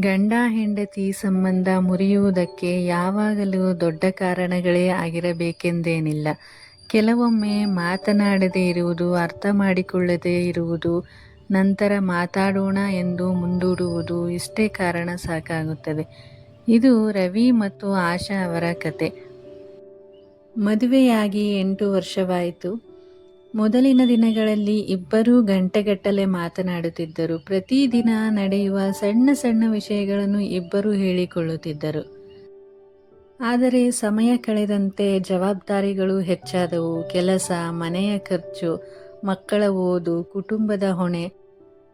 ಗಂಡ ಹೆಂಡತಿ ಸಂಬಂಧ ಮುರಿಯುವುದಕ್ಕೆ ಯಾವಾಗಲೂ ದೊಡ್ಡ ಕಾರಣಗಳೇ ಆಗಿರಬೇಕೆಂದೇನಿಲ್ಲ. ಕೆಲವೊಮ್ಮೆ ಮಾತನಾಡದೇ ಇರುವುದು, ಅರ್ಥ ಮಾಡಿಕೊಳ್ಳದೇ ಇರುವುದು, ನಂತರ ಮಾತಾಡೋಣ ಎಂದು ಮುಂದೂಡುವುದು, ಇಷ್ಟೇ ಕಾರಣ ಸಾಕಾಗುತ್ತದೆ. ಇದು ರವಿ ಮತ್ತು ಆಶಾ ಅವರ ಕತೆ. ಮದುವೆಯಾಗಿ 8 ವರ್ಷವಾಯಿತು. ಮೊದಲಿನ ದಿನಗಳಲ್ಲಿ ಇಬ್ಬರೂ ಗಂಟೆಗಟ್ಟಲೆ ಮಾತನಾಡುತ್ತಿದ್ದರು. ಪ್ರತಿದಿನ ನಡೆಯುವ ಸಣ್ಣ ಸಣ್ಣ ವಿಷಯಗಳನ್ನು ಇಬ್ಬರೂ ಹೇಳಿಕೊಳ್ಳುತ್ತಿದ್ದರು. ಆದರೆ ಸಮಯ ಕಳೆದಂತೆ ಜವಾಬ್ದಾರಿಗಳು ಹೆಚ್ಚಾದವು. ಕೆಲಸ, ಮನೆಯ ಖರ್ಚು, ಮಕ್ಕಳ ಓದು, ಕುಟುಂಬದ ಹೊಣೆ,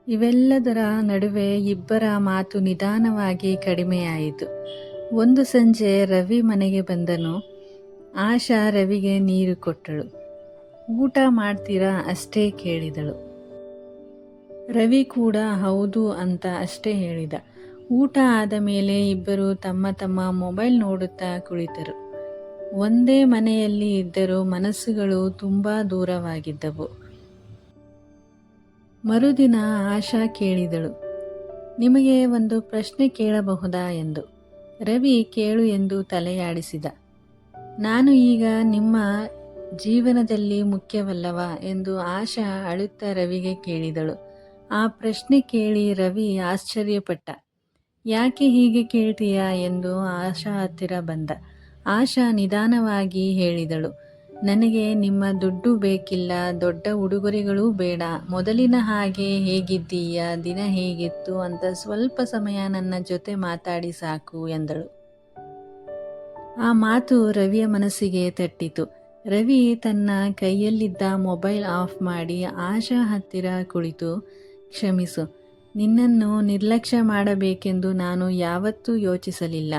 ಇವೆಲ್ಲದರ ನಡುವೆ ಇಬ್ಬರ ಮಾತು ನಿಧಾನವಾಗಿ ಕಡಿಮೆಯಾಯಿತು. ಒಂದು ಸಂಜೆ ರವಿ ಮನೆಗೆ ಬಂದನು. ಆಶಾ ರವಿಗೆ ನೀರು ಕೊಟ್ಟಳು. ಊಟ ಮಾಡ್ತೀರಾ ಅಷ್ಟೇ ಕೇಳಿದಳು. ರವಿ ಕೂಡ ಹೌದು ಅಂತ ಅಷ್ಟೇ ಹೇಳಿದ. ಊಟ ಆದ ಮೇಲೆ ಇಬ್ಬರು ತಮ್ಮ ತಮ್ಮ ಮೊಬೈಲ್ ನೋಡುತ್ತಾ ಕುಳಿತರು. ಒಂದೇ ಮನೆಯಲ್ಲಿ ಇದ್ದರೂ ಮನಸ್ಸುಗಳು ತುಂಬಾ ದೂರವಾಗಿದ್ದವು. ಮರುದಿನ ಆಶಾ ಕೇಳಿದಳು, ನಿಮಗೆ ಒಂದು ಪ್ರಶ್ನೆ ಕೇಳಬಹುದಾ ಎಂದು. ರವಿ ಕೇಳು ಎಂದು ತಲೆಯಾಡಿಸಿದ. ನಾನು ಈಗ ನಿಮ್ಮ ಜೀವನದಲ್ಲಿ ಮುಖ್ಯವಲ್ಲವಾ ಎಂದು ಆಶಾ ಅಳುತ್ತಾ ರವಿಗೆ ಕೇಳಿದಳು. ಆ ಪ್ರಶ್ನೆ ಕೇಳಿ ರವಿ ಆಶ್ಚರ್ಯಪಟ್ಟ. ಯಾಕೆ ಹೀಗೆ ಕೇಳ್ತೀಯಾ ಎಂದು ಆಶಾ ಹತ್ತಿರ ಬಂದ. ಆಶಾ ನಿಧಾನವಾಗಿ ಹೇಳಿದಳು, ನನಗೆ ನಿಮ್ಮ ದುಡ್ಡು ಬೇಕಿಲ್ಲ, ದೊಡ್ಡ ಉಡುಗೊರೆಗಳೂ ಬೇಡ. ಮೊದಲಿನ ಹಾಗೆ ಹೇಗಿದ್ದೀಯಾ, ದಿನ ಹೇಗಿತ್ತು ಅಂತ ಸ್ವಲ್ಪ ಸಮಯ ನನ್ನ ಜೊತೆ ಮಾತಾಡಿ ಸಾಕು ಎಂದಳು. ಆ ಮಾತು ರವಿಯ ಮನಸ್ಸಿಗೆ ತಟ್ಟಿತು. ರವಿ ತನ್ನ ಕೈಯಲ್ಲಿದ್ದ ಮೊಬೈಲ್ ಆಫ್ ಮಾಡಿ ಆಶಾ ಹತ್ತಿರ ಕುಳಿತು, ಕ್ಷಮಿಸು, ನಿನ್ನನ್ನು ನಿರ್ಲಕ್ಷ್ಯ ಮಾಡಬೇಕೆಂದು ನಾನು ಯಾವತ್ತೂ ಯೋಚಿಸಲಿಲ್ಲ.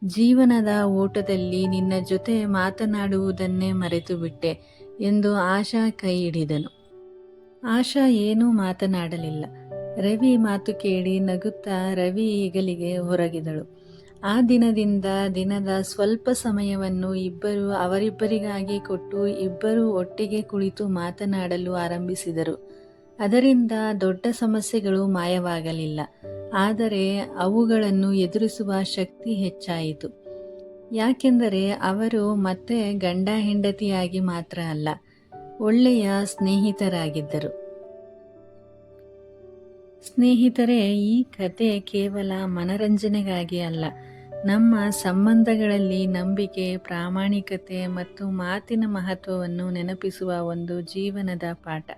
ಜೀವನದ ಓಟದಲ್ಲಿ ನಿನ್ನ ಜೊತೆ ಮಾತನಾಡುವುದನ್ನೇ ಮರೆತು ಬಿಟ್ಟೆ ಎಂದು ಆಶಾ ಕೈ ಹಿಡಿದನು. ಆಶಾ ಏನೂ ಮಾತನಾಡಲಿಲ್ಲ. ರವಿ ಮಾತು ಕೇಳಿ ನಗುತ್ತಾ ರವಿ ಹೆಗಲಿಗೆ ಹೊರಗಿದಳು. ಆ ದಿನದಿಂದ ದಿನದ ಸ್ವಲ್ಪ ಸಮಯವನ್ನು ಇಬ್ಬರು ಅವರಿಬ್ಬರಿಗಾಗಿ ಕೊಟ್ಟು ಇಬ್ಬರು ಒಟ್ಟಿಗೆ ಕುಳಿತು ಮಾತನಾಡಲು ಆರಂಭಿಸಿದರು. ಅದರಿಂದ ದೊಡ್ಡ ಸಮಸ್ಯೆಗಳು ಮಾಯವಾಗಲಿಲ್ಲ, ಆದರೆ ಅವುಗಳನ್ನು ಎದುರಿಸುವ ಶಕ್ತಿ ಹೆಚ್ಚಾಯಿತು. ಯಾಕೆಂದರೆ ಅವರು ಮತ್ತೆ ಗಂಡ ಹೆಂಡತಿಯಾಗಿ ಮಾತ್ರ ಅಲ್ಲ, ಒಳ್ಳೆಯ ಸ್ನೇಹಿತರಾಗಿದ್ದರು. ಸ್ನೇಹಿತರೆ, ಈ ಕತೆ ಕೇವಲ ಮನರಂಜನೆಗಾಗಿ ಅಲ್ಲ, ನಮ್ಮ ಸಂಬಂಧಗಳಲ್ಲಿ ನಂಬಿಕೆ, ಪ್ರಾಮಾಣಿಕತೆ ಮತ್ತು ಮಾತಿನ ಮಹತ್ವವನ್ನು ನೆನಪಿಸುವ ಒಂದು ಜೀವನದ ಪಾಠ.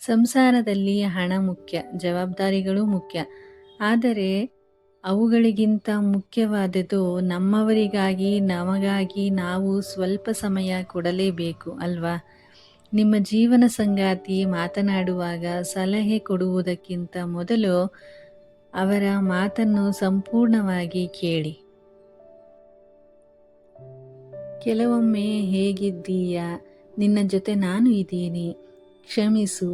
ಸಂಸಾರದಲ್ಲಿ ಹಣ ಮುಖ್ಯ, ಜವಾಬ್ದಾರಿಗಳು ಮುಖ್ಯ, ಆದರೆ ಅವುಗಳಿಗಿಂತ ಮುಖ್ಯವಾದದ್ದು ನಮ್ಮವರಿಗಾಗಿ, ನಮಗಾಗಿ ನಾವು ಸ್ವಲ್ಪ ಸಮಯ ಕೊಡಲೇಬೇಕು ಅಲ್ವಾ? ನಿಮ್ಮ ಜೀವನ ಸಂಗಾತಿ ಮಾತನಾಡುವಾಗ ಸಲಹೆ ಕೊಡುವುದಕ್ಕಿಂತ ಮೊದಲು ಅವರ ಮಾತನ್ನು ಸಂಪೂರ್ಣವಾಗಿ ಕೇಳಿ. ಕೆಲವೊಮ್ಮೆ ಹೇಗಿದ್ದೀಯಾ, ನಿನ್ನ ಜೊತೆ ನಾನು ಇದ್ದೀನಿ, ಕ್ಷಮಿಸು,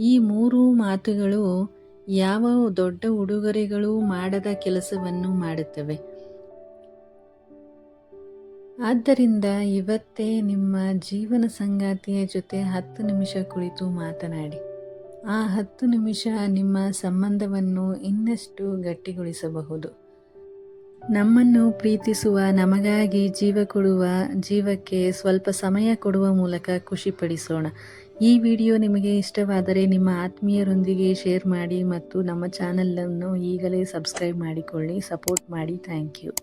ಈ 3 ಮಾತುಗಳು ಯಾವ ದೊಡ್ಡ ಉಡುಗೊರೆಗಳೂ ಮಾಡದ ಕೆಲಸವನ್ನು ಮಾಡುತ್ತವೆ. ಆದ್ದರಿಂದ ಇವತ್ತೇ ನಿಮ್ಮ ಜೀವನ ಸಂಗಾತಿಯ ಜೊತೆ 10 ನಿಮಿಷ ಕುಳಿತು ಮಾತನಾಡಿ. ಆ 10 ನಿಮಿಷ ನಿಮ್ಮ ಸಂಬಂಧವನ್ನು ಇನ್ನಷ್ಟು ಗಟ್ಟಿಗೊಳಿಸಬಹುದು. ನಮ್ಮನ್ನು ಪ್ರೀತಿಸುವ, ನಮಗಾಗಿ ಜೀವ ಕೊಡುವ ಜೀವಕ್ಕೆ ಸ್ವಲ್ಪ ಸಮಯ ಕೊಡುವ ಮೂಲಕ ಖುಷಿಪಡಿಸೋಣ. ಈ ವಿಡಿಯೋ ನಿಮಗೆ ಇಷ್ಟವಾದರೆ ನಿಮ್ಮ ಆತ್ಮೀಯರೊಂದಿಗೆ ಶೇರ್ ಮಾಡಿ ಮತ್ತು ನಮ್ಮ ಚಾನಲನ್ನು ಈಗಲೇ ಸಬ್ಸ್ಕ್ರೈಬ್ ಮಾಡಿಕೊಳ್ಳಿ. ಸಪೋರ್ಟ್ ಮಾಡಿ. Thank you.